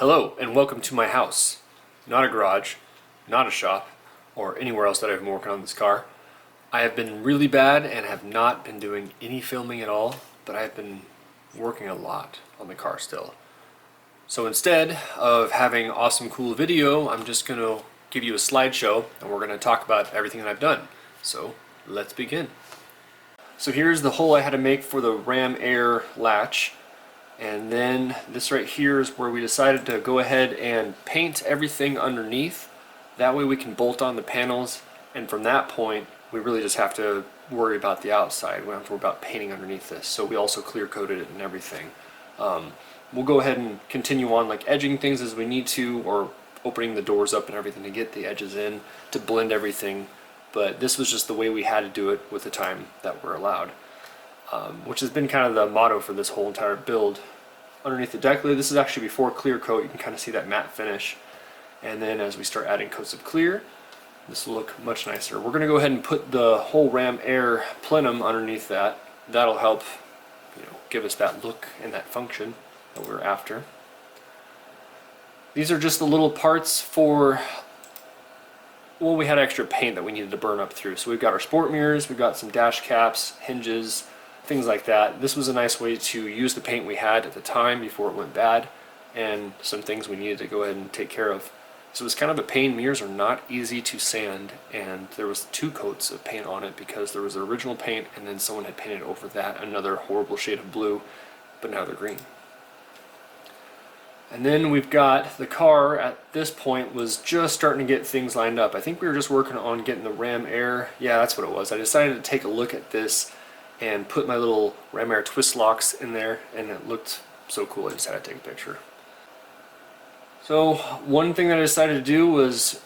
Hello and welcome to my house. Not a garage, not a shop, or anywhere else that I've been working on this car. I have been really bad and have not been doing any filming at all, but I've been working a lot on the car still. So instead of having awesome cool video, I'm just going to give you a slideshow and we're going to talk about everything that I've done. So let's begin. So here's the hole I had to make for the ram air latch. And then this right here is where we decided to go ahead and paint everything underneath. That way we can bolt on the panels, and from that point we really just have to worry about the outside. We don't have to worry about painting underneath this. So we also clear coated it and everything. We'll go ahead and continue on like edging things as we need to, or opening the doors up and everything to get the edges in to blend everything. But this was just the way we had to do it with the time that we're allowed. Which has been kind of the motto for this whole entire build. Underneath the deck lid, this is actually before clear coat, you can kind of see that matte finish. And then as we start adding coats of clear, this will look much nicer. We're going to go ahead and put the whole ram air plenum underneath that. That'll help, give us that look and that function that we're after. These are just the little parts for, well, we had extra paint that we needed to burn up through. So we've got our sport mirrors, we've got some dash caps, hinges, things like that. This was a nice way to use the paint we had at the time before it went bad, and some things we needed to go ahead and take care of. So it was kind of a pain. Mirrors are not easy to sand, and there was 2 coats of paint on it because there was the original paint and then someone had painted over that another horrible shade of blue, but now they're green. And then we've got the car at this point was just starting to get things lined up. I think we were just working on getting the ram air. Yeah, that's what it was. I decided to take a look at this and put my little ram air twist locks in there, and it looked so cool I just had to take a picture. So one thing that I decided to do was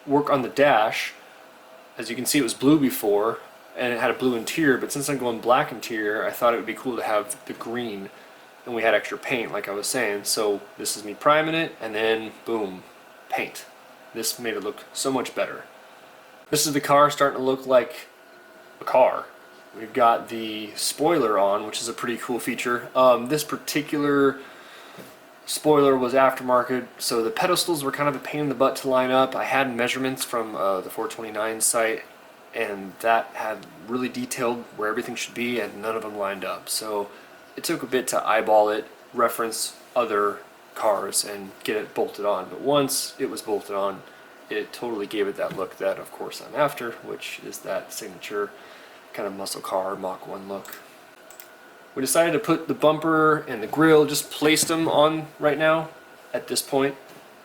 work on the dash. As you can see, it was blue before and it had a blue interior, but since I'm going black interior, I thought it would be cool to have the green, and we had extra paint like I was saying. So this is me priming it, and then boom, paint. This made it look so much better. This is the car starting to look like a car. We've got the spoiler on, which is a pretty cool feature. This particular spoiler was aftermarket, so the pedestals were kind of a pain in the butt to line up. I had measurements from the 429 site, and that had really detailed where everything should be, and none of them lined up. So it took a bit to eyeball it, reference other cars, and get it bolted on. But once it was bolted on, it totally gave it that look that, of course, I'm after, which is that signature kind of muscle car Mach 1 look. We decided to put the bumper and the grille, just placed them on right now. At this point,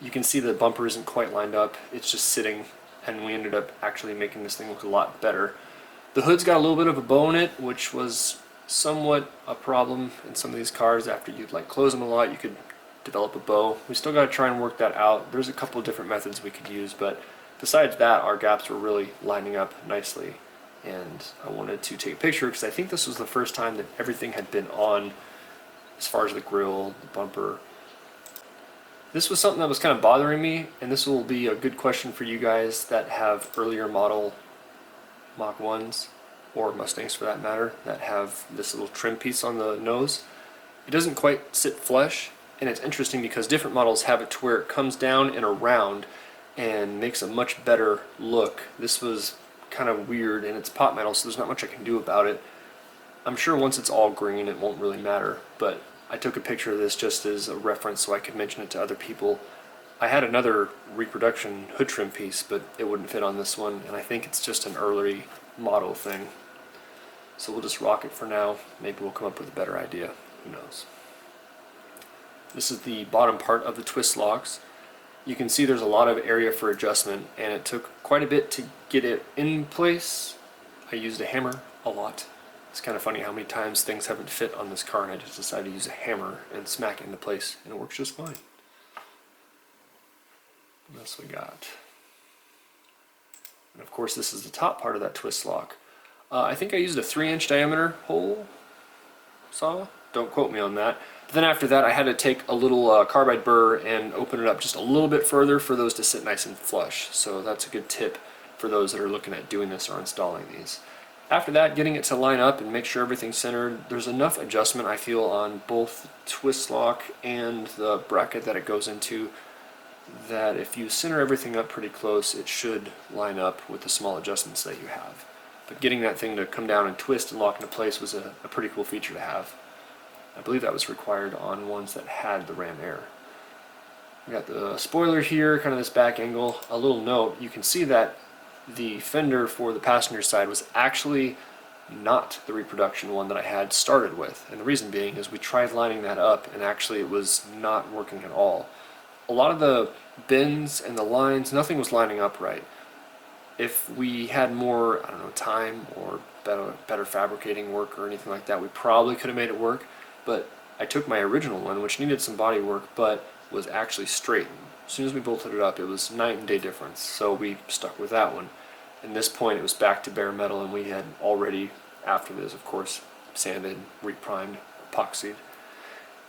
you can see the bumper isn't quite lined up. It's just sitting, and we ended up actually making this thing look a lot better. The hood's got a little bit of a bow in it, which was somewhat a problem in some of these cars. After you'd close them a lot, you could develop a bow. We still got to try and work that out. There's a couple of different methods we could use, but besides that, our gaps were really lining up nicely. And I wanted to take a picture because I think this was the first time that everything had been on as far as the grille, the bumper. This was something that was kind of bothering me, and this will be a good question for you guys that have earlier model Mach 1s, or Mustangs for that matter, that have this little trim piece on the nose. It doesn't quite sit flush, and it's interesting because different models have it to where it comes down and around and makes a much better look. This was kind of weird, and it's pot metal, so there's not much I can do about it. I'm sure once it's all green it won't really matter, but I took a picture of this just as a reference so I could mention it to other people. I had another reproduction hood trim piece, but it wouldn't fit on this one, and I think it's just an early model thing. So we'll just rock it for now. Maybe we'll come up with a better idea. Who knows? This is the bottom part of the twist locks. You can see there's a lot of area for adjustment, and it took quite a bit to get it in place. I used a hammer a lot. It's kind of funny how many times things haven't fit on this car, and I just decided to use a hammer and smack it into place, and it works just fine. What else we got? And of course this is the top part of that twist lock. I think I used a 3-inch diameter hole saw. Don't quote me on that. But then after that I had to take a little carbide burr and open it up just a little bit further for those to sit nice and flush. So that's a good tip for those that are looking at doing this or installing these. After that, getting it to line up and make sure everything's centered, there's enough adjustment I feel on both the twist lock and the bracket that it goes into that if you center everything up pretty close, it should line up with the small adjustments that you have. But getting that thing to come down and twist and lock into place was a pretty cool feature to have. I believe that was required on ones that had the Ram Air. We got the spoiler here, kind of this back angle. A little note, you can see that the fender for the passenger side was actually not the reproduction one that I had started with. And the reason being is we tried lining that up and actually it was not working at all. A lot of the bends and the lines, nothing was lining up right. If we had more, I don't know, time or better fabricating work or anything like that, we probably could have made it work. But I took my original one, which needed some body work, but was actually straight. As soon as we bolted it up, it was night and day difference. So we stuck with that one. At this point, it was back to bare metal, and we had already, after this, of course, sanded, reprimed, epoxied.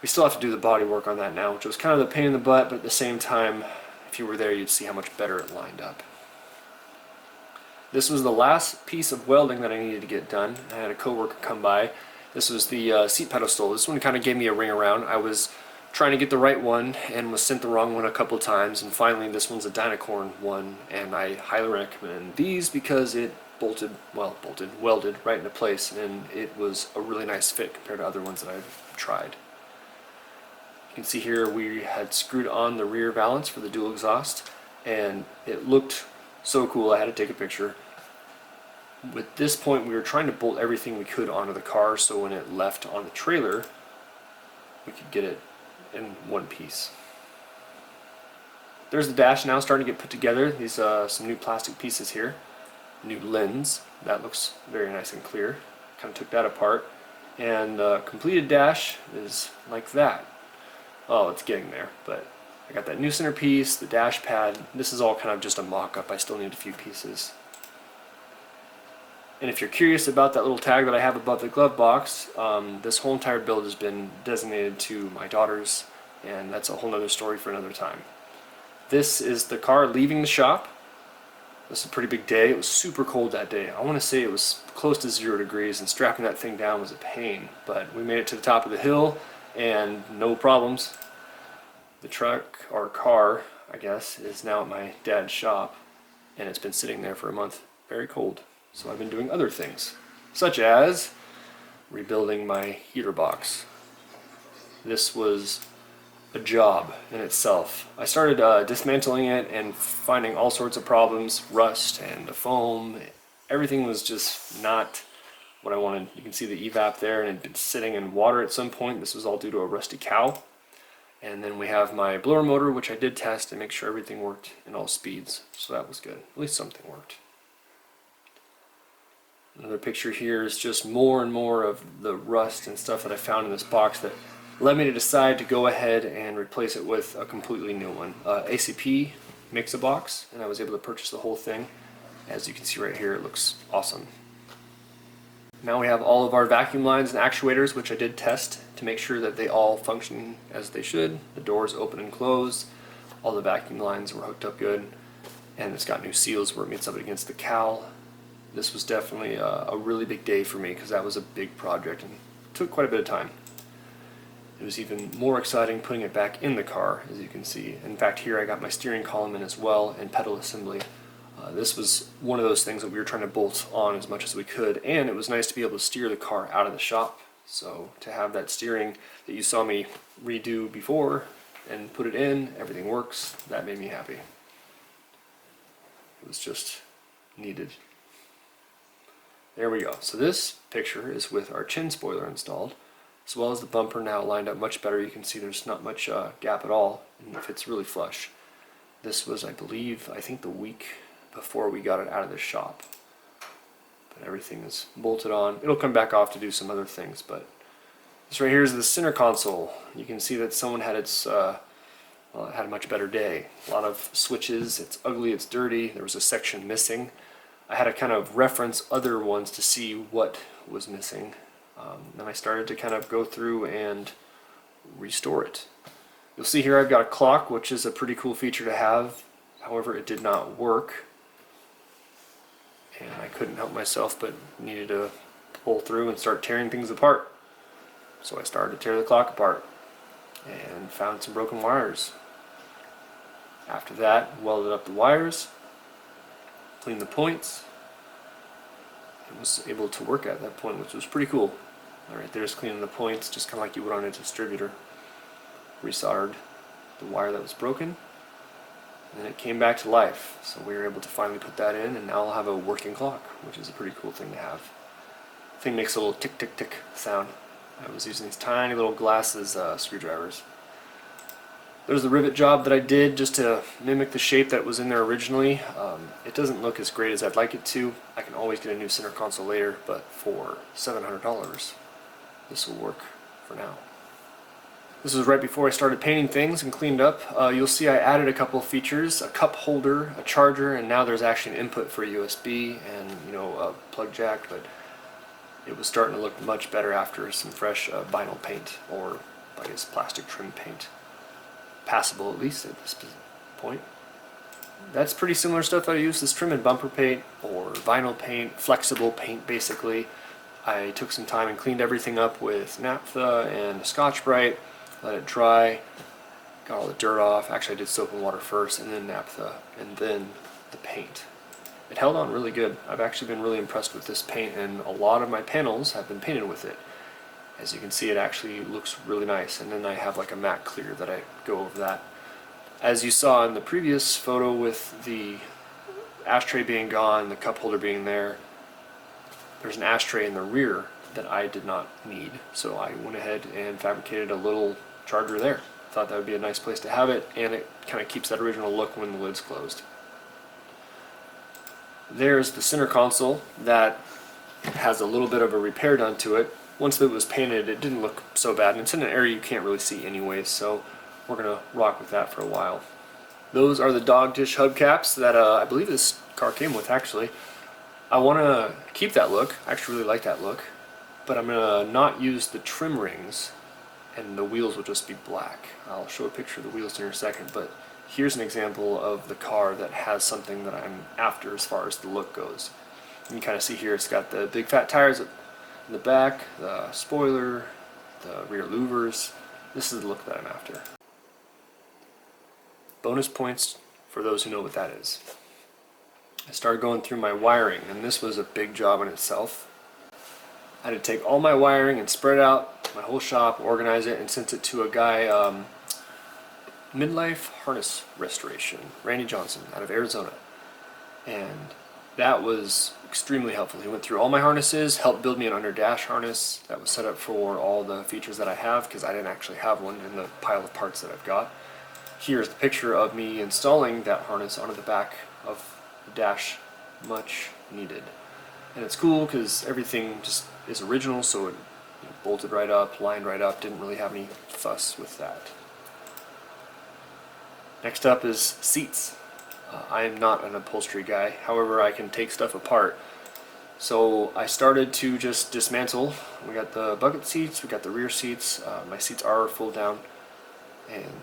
We still have to do the body work on that now, which was kind of the pain in the butt, but at the same time, if you were there, you'd see how much better it lined up. This was the last piece of welding that I needed to get done. I had a coworker come by. This was the seat pedestal. This one kind of gave me a ring around. I was trying to get the right one and was sent the wrong one a couple times, and finally this one's a Dynacorn one, and I highly recommend these because it welded right into place, and it was a really nice fit compared to other ones that I've tried. You can see here we had screwed on the rear valance for the dual exhaust, and it looked so cool. I had to take a picture. With this point, we were trying to bolt everything we could onto the car so when it left on the trailer, we could get it in one piece. There's the dash now starting to get put together. These some new plastic pieces here, new lens. That looks very nice and clear. Kind of took that apart, and the completed dash is like that. Oh, it's getting there, but I got that new centerpiece, the dash pad. This is all kind of just a mock-up. I still need a few pieces. And if you're curious about that little tag that I have above the glove box, this whole entire build has been designated to my daughters, and that's a whole other story for another time. This is the car leaving the shop. This is a pretty big day. It was super cold that day. I want to say it was close to 0 degrees, and strapping that thing down was a pain, but we made it to the top of the hill and no problems. The truck, or car, I guess, is now at my dad's shop, and it's been sitting there for a month, very cold. So I've been doing other things, such as rebuilding my heater box. This was a job in itself. I started dismantling it and finding all sorts of problems, rust and the foam. Everything was just not what I wanted. You can see the evap there, and it had been sitting in water at some point. This was all due to a rusty cowl. And then we have my blower motor, which I did test and make sure everything worked in all speeds. So that was good. At least something worked. Another picture here is just more and more of the rust and stuff that I found in this box that led me to decide to go ahead and replace it with a completely new one. ACP makes a box, and I was able to purchase the whole thing. As you can see right here, it looks awesome. Now we have all of our vacuum lines and actuators, which I did test to make sure that they all function as they should. The doors open and close, all the vacuum lines were hooked up good, and it's got new seals where it meets up against the cowl. This was definitely a really big day for me because that was a big project and took quite a bit of time. It was even more exciting putting it back in the car, as you can see. In fact, here I got my steering column in as well and pedal assembly. This was one of those things that we were trying to bolt on as much as we could, and it was nice to be able to steer the car out of the shop. So to have that steering that you saw me redo before and put it in, everything works, that made me happy. It was just needed. There we go. So this picture is with our chin spoiler installed, as well as the bumper now lined up much better. You can see there's not much gap at all, and it fits really flush. This was, I think the week before we got it out of the shop. But everything is bolted on. It'll come back off to do some other things, but this right here is the center console. You can see that someone had it had a much better day. A lot of switches, it's ugly, it's dirty, there was a section missing. I had to kind of reference other ones to see what was missing. Then I started to kind of go through and restore it. You'll see here I've got a clock, which is a pretty cool feature to have. However, it did not work. and I couldn't help myself but needed to pull through and start tearing things apart. So I started to tear the clock apart and found some broken wires. After that, welded up the wires, cleaned the points, and was able to work at that point, which was pretty cool. Alright, there's cleaning the points, just kind of like you would on a distributor. Resoldered the wire that was broken, and then it came back to life. So we were able to finally put that in, and now I'll have a working clock, which is a pretty cool thing to have. The thing makes a little tick tick tick sound. I was using these tiny little glasses screwdrivers. There's the rivet job that I did just to mimic the shape that was in there originally. It doesn't look as great as I'd like it to. I can always get a new center console later, but for $700, this will work for now. This was right before I started painting things and cleaned up. You'll see I added a couple of features, a cup holder, a charger, and now there's actually an input for a USB and a plug jack, but it was starting to look much better after some fresh vinyl paint, or I guess plastic trim paint. Passable at least at this point. That's pretty similar stuff that I use, this trim and bumper paint or vinyl paint, flexible paint basically. I took some time and cleaned everything up with naphtha and Scotch-Brite, let it dry, got all the dirt off. Actually I did soap and water first and then naphtha and then the paint. It held on really good. I've actually been really impressed with this paint, and a lot of my panels have been painted with it. As you can see, it actually looks really nice, and then I have like a matte clear that I go over that. As you saw in the previous photo with the ashtray being gone, the cup holder being there, there's an ashtray in the rear that I did not need, so I went ahead and fabricated a little charger there. Thought that would be a nice place to have it, and it kind of keeps that original look when the lid's closed. There's the center console that has a little bit of a repair done to it. Once it was painted, it didn't look so bad, and it's in an area you can't really see anyway, so we're going to rock with that for a while. Those are the dog dish hubcaps that I believe this car came with, actually. I want to keep that look. I actually really like that look, but I'm going to not use the trim rings, and the wheels will just be black. I'll show a picture of the wheels here in a second, but here's an example of the car that has something that I'm after as far as the look goes. You can kind of see here it's got the big fat tires in the back, the spoiler, the rear louvers. This is the look that I'm after. Bonus points for those who know what that is. I started going through my wiring, and this was a big job in itself. I had to take all my wiring and spread out my whole shop, organize it, and sent it to a guy, Midlife Harness Restoration, Randy Johnson, out of Arizona. And that was extremely helpful. He went through all my harnesses, helped build me an under dash harness that was set up for all the features that I have, because I didn't actually have one in the pile of parts that I've got. Here's the picture of me installing that harness onto the back of the dash, much needed. And it's cool because everything just is original, so it bolted right up, lined right up, didn't really have any fuss with that. Next up is seats. I am not an upholstery guy, however I can take stuff apart. So I started to just dismantle. We got the bucket seats, we got the rear seats. My seats are full down. And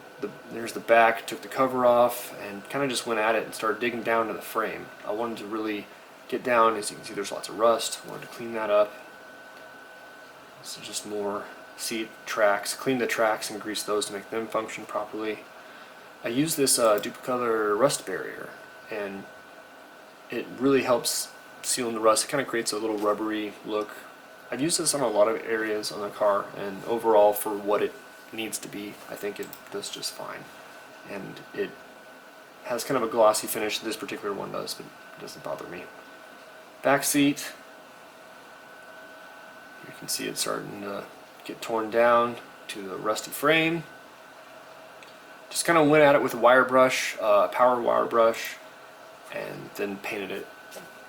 there's the back, took the cover off, and kind of just went at it and started digging down to the frame. I wanted to really get down. As you can see, there's lots of rust. I wanted to clean that up. This is just more seat tracks. Clean the tracks and grease those to make them function properly. I use this Duplicolor rust barrier, and it really helps seal in the rust. It kind of creates a little rubbery look. I've used this on a lot of areas on the car, and overall for what it needs to be, I think it does just fine. And it has kind of a glossy finish. This particular one does, but it doesn't bother me. Back seat, you can see it's starting to get torn down to the rusty frame. Just kind of went at it with a wire brush, power wire brush, and then painted it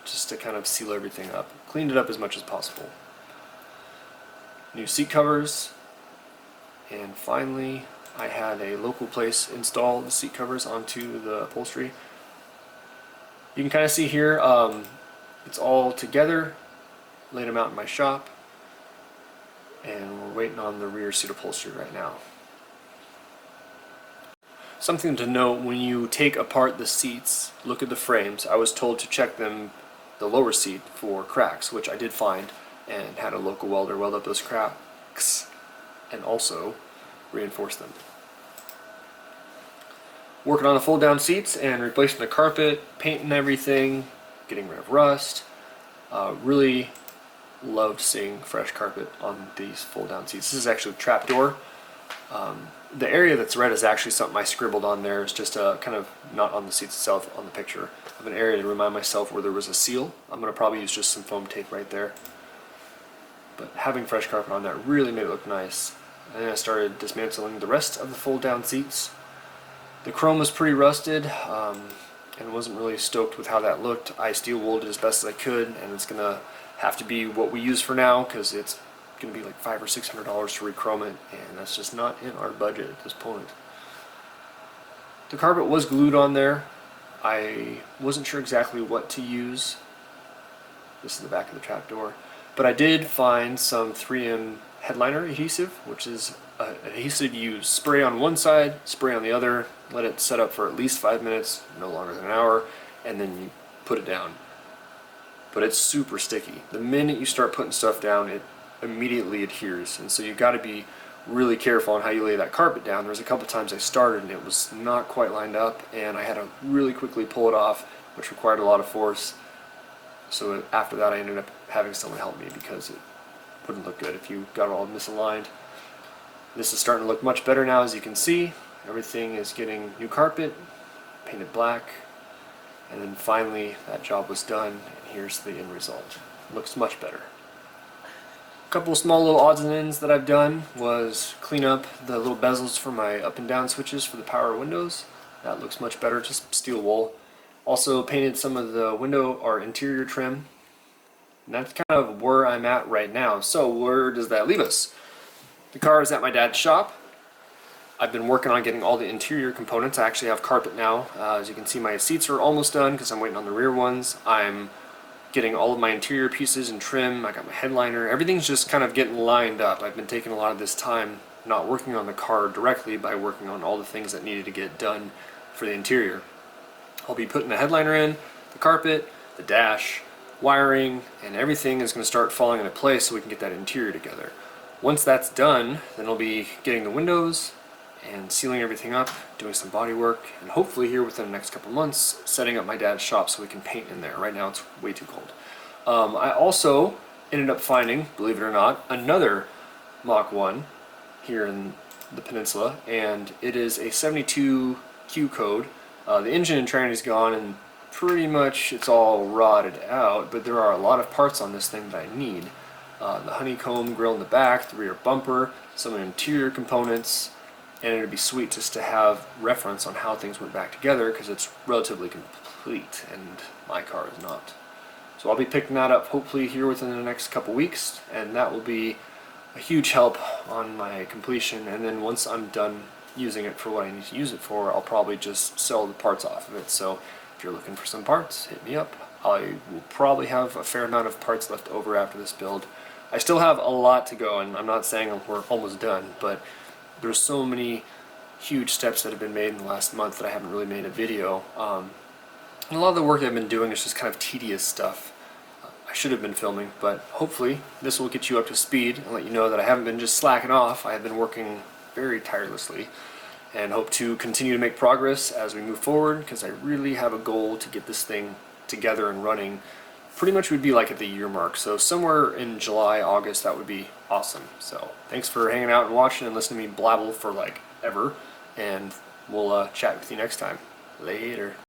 just to kind of seal everything up. Cleaned it up as much as possible. New seat covers, and finally I had a local place install the seat covers onto the upholstery. You can kind of see here, it's all together, laid them out in my shop, and we're waiting on the rear seat upholstery right now. Something to note, when you take apart the seats, look at the frames. I was told to check them the lower seat for cracks, which I did find, and had a local welder weld up those cracks and also reinforce them. Working on the fold down seats and replacing the carpet, painting everything, getting rid of rust. Really loved seeing fresh carpet on these fold down seats. This is actually a trap door. The area that's red is actually something I scribbled on there. It's just kind of not on the seats itself, on the picture of an area to remind myself where there was a seal. I'm going to probably use just some foam tape right there. But having fresh carpet on that really made it look nice. And then I started dismantling the rest of the fold down seats. The chrome was pretty rusted and wasn't really stoked with how that looked. I steel wooled it as best as I could, and it's going to have to be what we use for now because it's going to be like $500 or $600 to re-chrome it, and that's just not in our budget at this point. The carpet was glued on there. I wasn't sure exactly what to use. This is the back of the trapdoor. But I did find some 3M headliner adhesive, which is adhesive you spray on one side, spray on the other, let it set up for at least 5 minutes, no longer than an hour, and then you put it down. But it's super sticky. The minute you start putting stuff down, it immediately adheres, and so you've got to be really careful on how you lay that carpet down. There was a couple times I started and it was not quite lined up, and I had to really quickly pull it off, which required a lot of force. So after that I ended up having someone help me because it wouldn't look good if you got it all misaligned. This is starting to look much better now, as you can see. Everything is getting new carpet, painted black, and then finally that job was done, and here's the end result. Looks much better. A couple of small little odds and ends that I've done was clean up the little bezels for my up and down switches for the power windows. That looks much better, just steel wool. Also painted some of the window or interior trim. And that's kind of where I'm at right now. So where does that leave us? The car is at my dad's shop. I've been working on getting all the interior components. I actually have carpet now. As you can see, my seats are almost done because I'm waiting on the rear ones. I'm getting all of my interior pieces and trim. I got my headliner. Everything's just kind of getting lined up. I've been taking a lot of this time not working on the car directly, by working on all the things that needed to get done for the interior. I'll be putting the headliner in, the carpet, the dash, wiring, and everything is going to start falling into place so we can get that interior together. Once that's done, then I'll be getting the windows and sealing everything up, doing some body work, and hopefully here within the next couple months, setting up my dad's shop so we can paint in there. Right now it's way too cold. I also ended up finding, believe it or not, another Mach 1 here in the peninsula, and it is a 72Q code. The engine and tranny's gone, and pretty much it's all rotted out, but there are a lot of parts on this thing that I need. The honeycomb grill in the back, the rear bumper, some interior components, and it'd be sweet just to have reference on how things went back together because it's relatively complete and my car is not. So I'll be picking that up hopefully here within the next couple weeks, and that will be a huge help on my completion. And then once I'm done using it for what I need to use it for, I'll probably just sell the parts off of it. So if you're looking for some parts, hit me up. I will probably have a fair amount of parts left over after this build. I still have a lot to go, and I'm not saying we're almost done, but there's so many huge steps that have been made in the last month that I haven't really made a video. And a lot of the work I've been doing is just kind of tedious stuff. I should have been filming, but hopefully this will get you up to speed and let you know that I haven't been just slacking off. I have been working very tirelessly and hope to continue to make progress as we move forward, because I really have a goal to get this thing together and running. Pretty much would be like at the year mark, so somewhere in July, August, that would be awesome. So thanks for hanging out and watching and listening to me blabble for like ever, and we'll chat with you next time. Later.